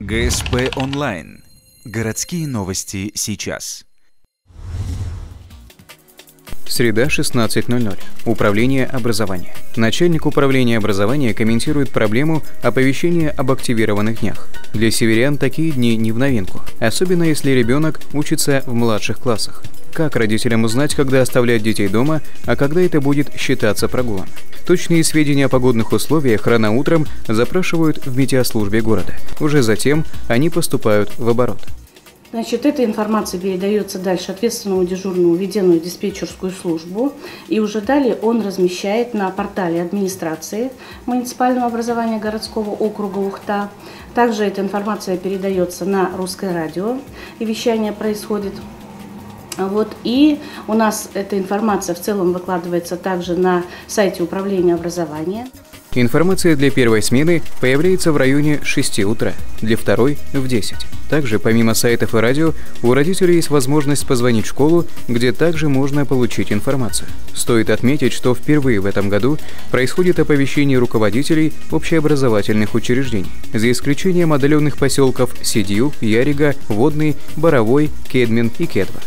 ГСП онлайн. Городские новости сейчас. Среда, 16:00. Управление образования. Начальник управления образования комментирует проблему оповещения об активированных днях. Для северян такие дни не в новинку, особенно если ребенок учится в младших классах. Как родителям узнать, когда оставлять детей дома, а когда это будет считаться прогулом? Точные сведения о погодных условиях рано утром запрашивают в метеослужбе города. Уже затем они поступают в оборот. Значит, эта информация передается дальше ответственному дежурному введенную диспетчерскую службу, и уже далее он размещает на портале администрации муниципального образования городского округа Ухта. Также эта информация передается на русское радио, и вещание происходит. И у нас эта информация в целом выкладывается также на сайте управления образования. Информация для первой смены появляется в районе 6 утра, для второй – в 10. Также, помимо сайтов и радио, у родителей есть возможность позвонить в школу, где также можно получить информацию. Стоит отметить, что впервые в этом году происходит оповещение руководителей общеобразовательных учреждений, за исключением отдаленных поселков Сидью, Ярига, Водный, Боровой, Кедмин и Кедва.